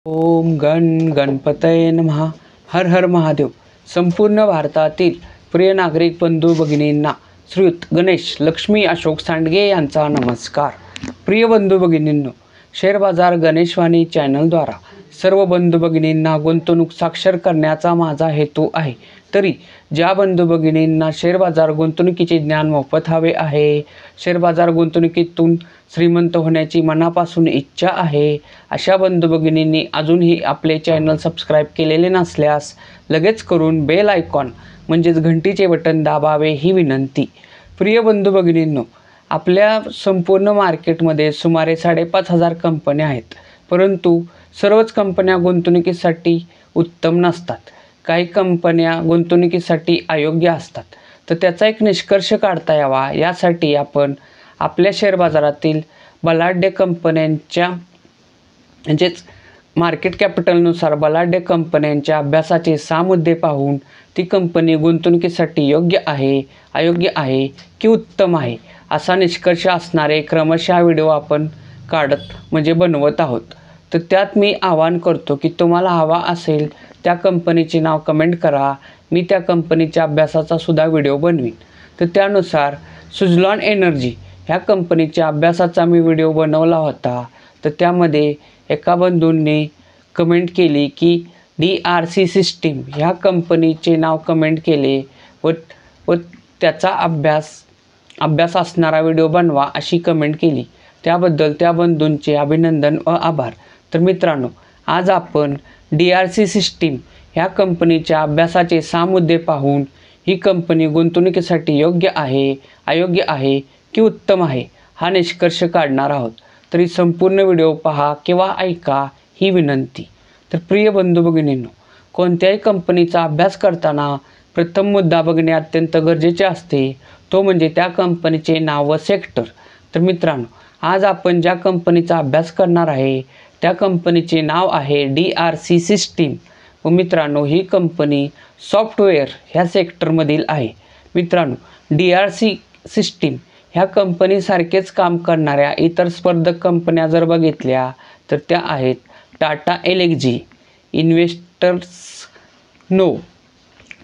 ओम गण गणपतये नमः. हर हर महादेव. संपूर्ण भारतातील प्रिय नागरिक बंधू भगिनींना श्रीयुत गणेश लक्ष्मी अशोक सांडगे यांचा नमस्कार. प्रिय बंधू भगिनींनो, शेअर बाजार गणेशवाणी चॅनलद्वारा सर्व बंधू भगिनींना गुंतवणूक साक्षर करण्याचा माझा हेतू आहे. तरी ज्या बंधू भगिनींना शेअर बाजार गुंतवणुकीचे ज्ञान मोफत हवे आहे, शेअर बाजार गुंतवणुकीतून श्रीमंत होण्याची मनापासून इच्छा आहे, अशा बंधू भगिनींनी अजूनही आपले चॅनल सबस्क्राईब केलेले नसल्यास लगेच करून बेल आयकॉन म्हणजेच घंटीचे बटन दाबावे ही विनंती. प्रिय बंधू भगिनींनो, आपल्या संपूर्ण मार्केटमध्ये सुमारे 5,500 कंपन्या आहेत, परंतु सर्वच कंपन्या गुंतवणुकीसाठी उत्तम नसतात. काही कंपन्या गुंतवणुकीसाठी अयोग्य असतात. तर त्याचा एक निष्कर्ष काढता यावा यासाठी आपण आपल्या शेअर बाजारातील बलाढ्य कंपन्यांच्या म्हणजेच मार्केट कॅपिटलनुसार बलाढ्य कंपन्यांच्या अभ्यासाचे 6 मुद्दे पाहून ती कंपनी गुंतवणुकीसाठी योग्य आहे, अयोग्य आहे की उत्तम आहे असा निष्कर्ष असणारे क्रमशः व्हिडिओ आपण बनवत आहोत. तर त्यात मी आवाहन करतो की तुम्हाला हवा असेल त्या कंपनीचे नाव कमेंट करा. मी त्या कंपनीच्या अभ्यासाचा सुद्धा व्हिडिओ बनवीन. तर त्यानुसार सुझलॉन एनर्जी ह्या कंपनीच्या अभ्यासाचा मी व्हिडिओ बनवला होता. तर त्यामध्ये एका बंधूंनी कमेंट केली की DRC सिस्टीम ह्या कंपनीचे नाव कमेंट केले व त्याचा अभ्यास असणारा व्हिडिओ बनवा अशी कमेंट केली. त्याबद्दल त्या बंधूंचे अभिनंदन व आभार. तर मित्रांनो, आज आपण DRC सिस्टीम ह्या कंपनीच्या अभ्यासाचे 6 मुद्दे पाहून ही कंपनी गुंतवणुकीसाठी योग्य आहे, अयोग्य आहे की उत्तम आहे हा निष्कर्ष काढणार आहोत. तरी संपूर्ण व्हिडिओ पहा किंवा ऐका ही विनंती. तर प्रिय बंधू भगिनींनो, कोणत्याही कंपनीचा अभ्यास करताना प्रथम मुद्दा बघणे अत्यंत गरजेचे असते, तो म्हणजे त्या कंपनीचे नाव व सेक्टर. तर मित्रांनो, आज आपण ज्या कंपनीचा अभ्यास करणार आहे त्या कंपनीचे नाव आहे DRC सिस्टीम. व मित्रांनो, ही कंपनी सॉफ्टवेअर ह्या सेक्टरमधील आहे. मित्रांनो, DRC सिस्टीम ह्या कंपनीसारखेच काम करणाऱ्या इतर स्पर्धक कंपन्या जर बघितल्या तर त्या आहेत Tata Elxsi, investors no,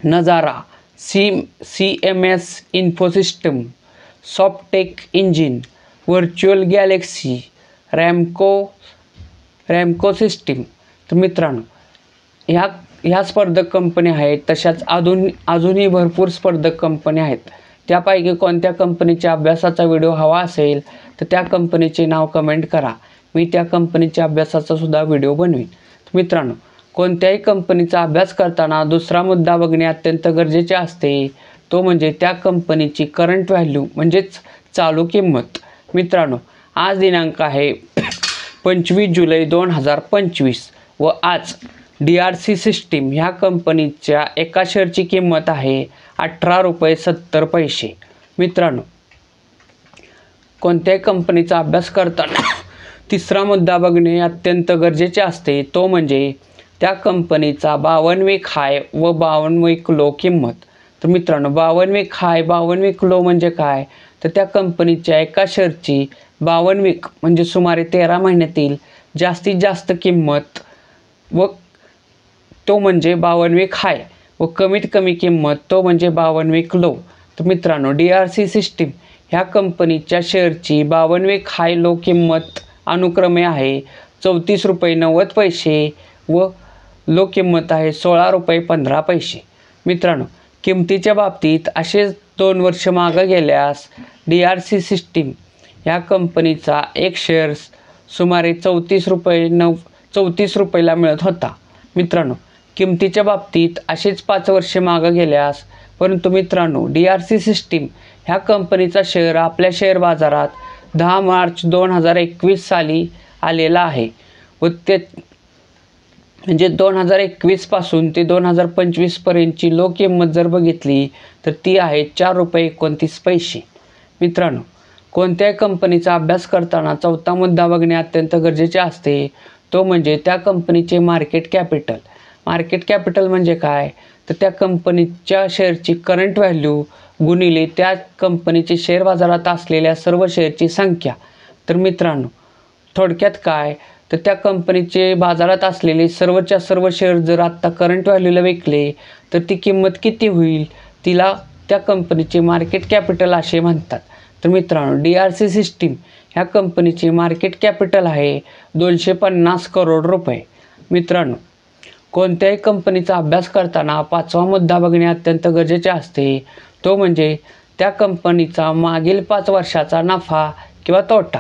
Nazara, CMS info system, Softech engine, virtual galaxy, Ramco system. तर मित्रांनो, ह्या स्पर्धक कंपन्या आहेत. तशाच अजूनही भरपूर स्पर्धक कंपन्या आहेत. त्यापैकी कोणत्या कंपनीच्या अभ्यासाचा व्हिडिओ हवा असेल तर त्या कंपनीचे नाव कमेंट करा. मी त्या कंपनीच्या अभ्यासाचा सुद्धा व्हिडिओ बनवीन. मित्रांनो, कोणत्याही कंपनीचा अभ्यास करताना दुसरा मुद्दा बघणे अत्यंत गरजेचे असते, तो म्हणजे त्या कंपनीची करंट व्हॅल्यू म्हणजेच चालू किंमत. मित्रांनो, आज दिनांक आहे 25 जुलै 2025 व आज DRC सिस्टीम ह्या कंपनीच्या एका शेअरची किंमत आहे ₹18.70. मित्रांनो, कोणत्याही कंपनीचा अभ्यास करताना तिसरा मुद्दा बघणे अत्यंत गरजेचे असते, तो म्हणजे त्या कंपनीचा 52 वीक हाय व 52 वीक लो किंमत. तर मित्रांनो, 52 वीक हाय 52 वीक लो म्हणजे काय, तर त्या कंपनीच्या एका शेअरची 52 वीक म्हणजे सुमारे 13 महिन्यातील जास्तीत जास्त किंमत व तो म्हणजे 52 वीक हाय व कमीत कमी किंमत तो म्हणजे 52 वीक लो. तर मित्रांनो, DRC सिस्टीम ह्या कंपनीच्या शेअरची 52 वीक हाय लो किंमत अनुक्रमे आहे ₹34.90 व लो किंमत आहे ₹16.15. मित्रांनो, किमतीच्या बाबतीत असेच 2 वर्ष मागं गेल्यास DRC सिस्टीम ह्या कंपनीचा एक शेअर सुमारे ₹34 मिळत होता. मित्रांनो, किमतीच्या बाबतीत असेच 5 वर्षे मागं गेल्यास, परंतु मित्रांनो, DRC सिस्टीम ह्या कंपनीचा शेअर आपल्या शेअर बाजारात 10 मार्च 2021 साली आलेला आहे व ते म्हणजे 2021 पासून ते 2025 पर्यंतची लो किंमत जर बघितली तर ती आहे ₹4.29. मित्रांनो, कोणत्याही कंपनीचा अभ्यास करताना चौथा मुद्दा बघणे अत्यंत गरजेचे असते, तो म्हणजे त्या कंपनीचे मार्केट कॅपिटल. मार्केट कॅपिटल म्हणजे काय, तर त्या कंपनीच्या शेअरची करंट व्हॅल्यू गुणिले त्या कंपनीचे शेअर बाजारात असलेल्या सर्व शेअरची संख्या. तर मित्रांनो, थोडक्यात काय, तर त्या कंपनीचे बाजारात असलेले सर्वच्या सर्व शेअर जर आत्ता करंट व्हॅल्यूला विकले तर ती किंमत किती होईल, तिला त्या कंपनीचे मार्केट कॅपिटल असे म्हणतात. तर मित्रांनो, DRC सिस्टीम ह्या कंपनीचे मार्केट कॅपिटल आहे 250 करोड रुपये. मित्रांनो, कोणत्याही कंपनीचा अभ्यास करताना 5वा मुद्दा बघणे अत्यंत गरजेचे असते, तो म्हणजे त्या कंपनीचा मागील 5 वर्षाचा नफा किंवा तोटा.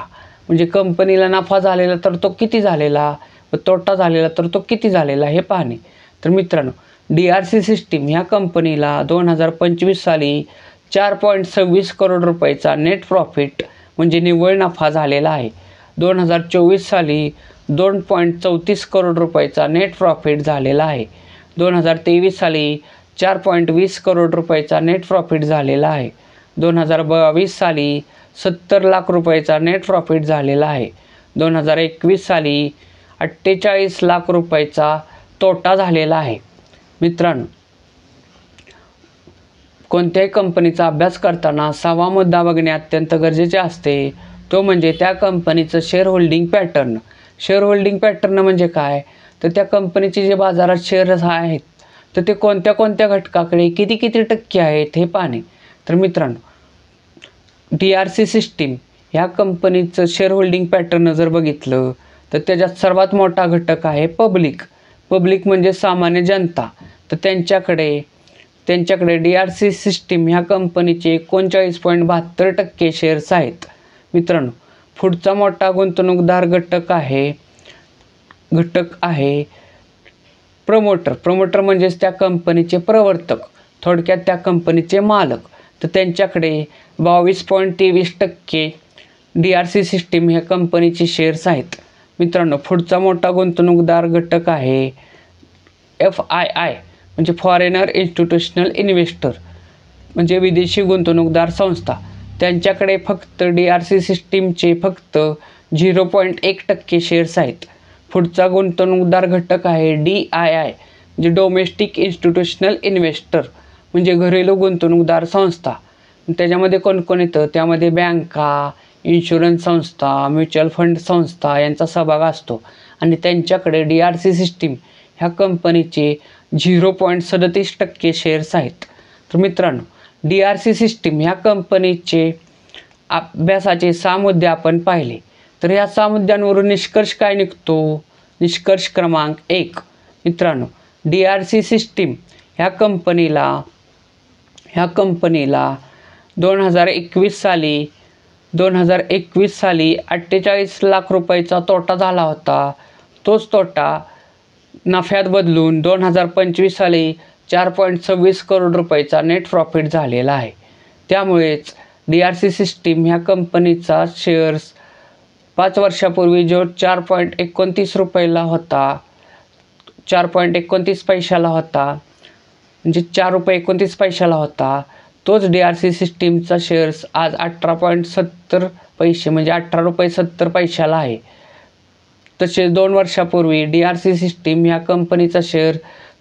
म्हणजे कंपनीला नफा झालेला तर तो किती झालेला व तोटा झालेला तर तो किती झालेला हे पाहणे. तर मित्रांनो, DRC सिस्टीम ह्या कंपनीला 2025 साली 4.26 करोड रुपयाचा नेट प्रॉफिट म्हणजे निव्वळ नफा झालेला आहे. 2024 साली 2.34 करोड रुपयाचा नेट प्रॉफिट झालेला आहे. 2023 साली 4.20 करोड रुपयाचा नेट प्रॉफिट झालेला आहे. 2022 साली 70 लाख रुपयाचा नेट प्रॉफिट झालेला आहे. 2021 साली 48 लाख रुपयाचा तोटा झालेला आहे. मित्रांनो, कोणत्याही कंपनीचा अभ्यास करताना 6वा मुद्दा बघणे अत्यंत गरजेचे असते, तो म्हणजे त्या कंपनीचं share holding pattern. Share holding pattern म्हणजे काय, तर त्या कंपनीचे जे बाजारात शेअर्स आहेत तर ते कोणत्या कोणत्या घटकाकडे किती किती टक्के आहेत हे पाहणे. तर मित्रांनो, DRC सिस्टीम ह्या कंपनीचं शेअर होल्डिंग पॅटर्न जर बघितलं तर त्याच्यात सर्वात मोठा घटक आहे पब्लिक. पब्लिक म्हणजे सामान्य जनता. तर त्यांच्याकडे DRC सिस्टीम ह्या कंपनीचे 39.72% शेअर्स आहेत. मित्रांनो, पुढचा मोठा गुंतवणूकदार घटक आहे प्रमोटर. प्रमोटर म्हणजेच त्या कंपनीचे प्रवर्तक, थोडक्यात त्या कंपनीचे मालक. तर त्यांच्याकडे 22.23% DRC सिस्टीम ह्या कंपनीचे शेअर्स आहेत. मित्रांनो, पुढचा मोठा गुंतवणूकदार घटक आहे FII म्हणजे फॉरेनर इन्स्टिट्यूशनल इन्व्हेस्टर म्हणजे विदेशी गुंतवणूकदार संस्था. त्यांच्याकडे फक्त DRC सिस्टीमचे फक्त 0.1% शेअर्स आहेत. पुढचा गुंतवणूकदार घटक आहे DII म्हणजे डोमेस्टिक इन्स्टिट्यूशनल इन्व्हेस्टर म्हणजे घरेलू गुंतवणूकदार संस्था. त्याच्यामध्ये कोण येतं, त्यामध्ये बँका, इन्शुरन्स संस्था, म्युच्युअल फंड संस्था यांचा सहभाग असतो आणि त्यांच्याकडे DRC सिस्टीम ह्या कंपनीचे 0.37% शेअर्स आहेत. तर मित्रांनो, DRC सिस्टीम ह्या कंपनीचे अभ्यासाचे 6 मुद्दे आपण पाहिले. तर या 6 मुद्द्यांवरून निष्कर्ष काय निघतो? निष्कर्ष क्रमांक 1, मित्रांनो, DRC सिस्टीम ह्या कंपनीला 2021 साली 48 लाख रुपयाचा तोटा झाला होता. तोच तोटा नफ्यात बदलून 2025 साली 4.26 करोड रुपयाचा नेट प्रॉफिट झालेला आहे. त्यामुळेच DRC सिस्टीम ह्या कंपनीचा शेअर्स 5 वर्षापूर्वी जो 4.29 रुपयाला होता, 4.29 पैशाला होता, म्हणजे 4 रुपये 29 पैशाला होता, तोच DRC सिस्टीमचा शेअर्स आज 18.70 पैसे म्हणजे 18 रुपये 70 पैशाला आहे. तसेच 2 वर्षापूर्वी DRC सिस्टीम ह्या कंपनीचा शेअर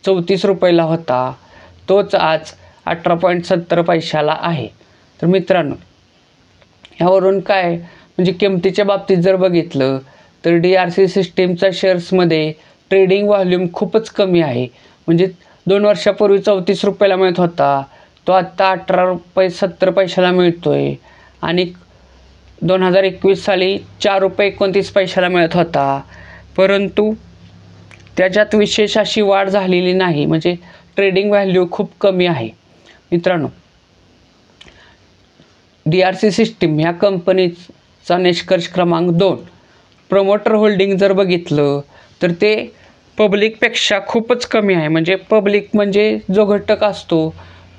34 रुपयाला होता, तोच आज 18.70 पैशाला आहे. तर मित्रांनो, ह्यावरून काय म्हणजे किमतीच्या बाबतीत जर बघितलं तर DRC सिस्टीमच्या शेअर्समध्ये ट्रेडिंग व्हॉल्यूम खूपच कमी आहे. म्हणजे 2 वर्षापूर्वी 34 रुपयाला मिळत होता, तो आत्ता 18 रुपये 70 पैशाला मिळतोय आणि 2021 साली 4 रुपये 29 पैशाला मिळत होता. परंतु त्याच्यात विशेष अशी वाढ झालेली नाही, म्हणजे ट्रेडिंग व्हॅल्यू खूप कमी आहे. मित्रांनो, DRC सिस्टीम ह्या कंपनीचा निष्कर्ष क्रमांक 2, प्रमोटर होल्डिंग जर बघितलं तर ते पब्लिकपेक्षा खूपच कमी आहे. म्हणजे पब्लिक म्हणजे जो घटक असतो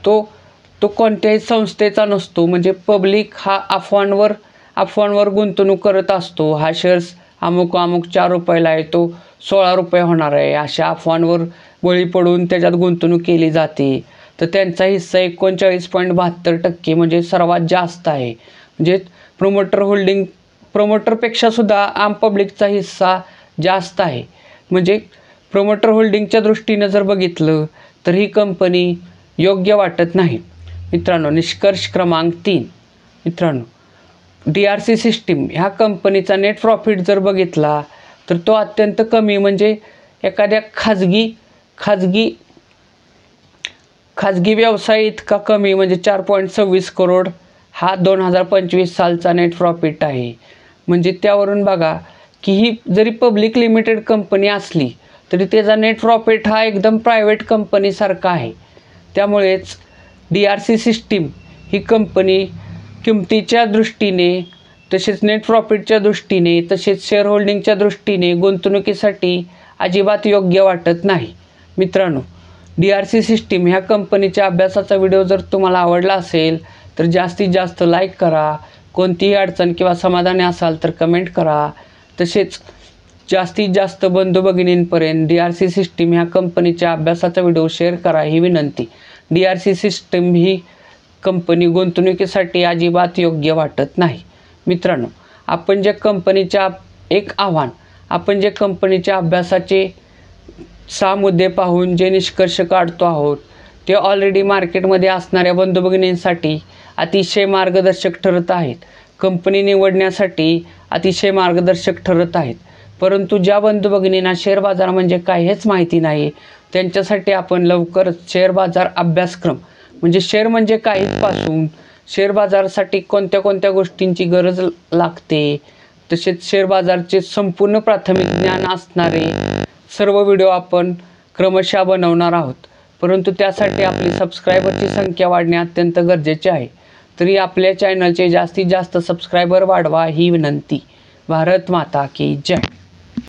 तो कोणत्याही संस्थेचा नसतो. म्हणजे पब्लिक हा अफवांवर गुंतवणूक करत असतो. हा शेअर्स अमुक 4 रुपयाला आहे, तो 16 रुपये होणार आहे, अशा अफवांवर बळी पडून त्याच्यात गुंतवणूक केली जाते. तर त्यांचा हिस्सा 39.72% म्हणजे सर्वात जास्त आहे. म्हणजे प्रमोटरपेक्षा सुद्धा आम पब्लिकचा हिस्सा जास्त आहे. म्हणजे प्रमोटर होल्डिंगच्या दृष्टीनं जर बघितलं तर ही कंपनी योग्य वाटत नाही. मित्रांनो, निष्कर्ष क्रमांक 3, मित्रांनो, DRC सिस्टीम ह्या कंपनीचा नेट प्रॉफिट जर बघितला तर तो अत्यंत कमी, म्हणजे एखाद्या खाजगी व्यवसाय इतका कमी, म्हणजे 4.26 करोड हा 2025 सालचा नेट प्रॉफिट आहे. म्हणजे त्यावरून बघा की ही जरी पब्लिक लिमिटेड कंपनी असली तरी त्याचा नेट प्रॉफिट हा एकदम प्रायव्हेट कंपनीसारखा आहे. त्यामुळेच DRC सिस्टीम ही कंपनी किमतीच्या दृष्टीने, तसेच नेट प्रॉफिटच्या दृष्टीने, तसेच शेअर होल्डिंगच्या दृष्टीने गुंतवणुकीसाठी अजिबात योग्य वाटत नाही. मित्रांनो, DRC सिस्टीम ह्या कंपनीच्या अभ्यासाचा व्हिडिओ जर तुम्हाला आवडला असेल तर जास्तीत जास्त लाईक करा. कोणतीही अडचण किंवा समाधानी असाल तर कमेंट करा. तसेच जास्तीत जास्त बंधू भगिनींपर्यंत DRC सिस्टीम ह्या कंपनीच्या अभ्यासाचा व्हिडिओ शेअर करा ही विनंती. DRC सिस्टीम ही कंपनी गुंतवणुकीसाठी अजिबात योग्य वाटत नाही. मित्रांनो, आपण जे कंपनीच्या अभ्यासाचे 6 मुद्दे पाहून जे निष्कर्ष काढतो आहोत ते ऑलरेडी मार्केटमध्ये असणाऱ्या बंधू भगिनींसाठी अतिशय मार्गदर्शक ठरत आहेत. कंपनी निवडण्यासाठी अतिशय मार्गदर्शक ठरत आहेत. परंतु ज्या बंधू भगिनींना शेअर बाजार म्हणजे काय हेच माहिती नाही, त्यांच्यासाठी आपण लवकरच शेअर बाजार अभ्यासक्रम, म्हणजे शेअर म्हणजे काय पासून शेअर बाजारासाठी कोणत्या कोणत्या गोष्टींची गरज लागते, तसेच शेअर बाजारचे संपूर्ण प्राथमिक ज्ञान असणारे सर्व व्हिडिओ आपण क्रमशः बनवणार आहोत. परंतु त्यासाठी आपली सबस्क्रायबरची संख्या वाढणे अत्यंत गरजेचे आहे. तरी आपल्या चॅनलचे जास्तीत जास्त सबस्क्रायबर वाढवा ही विनंती. भारत माता की जय.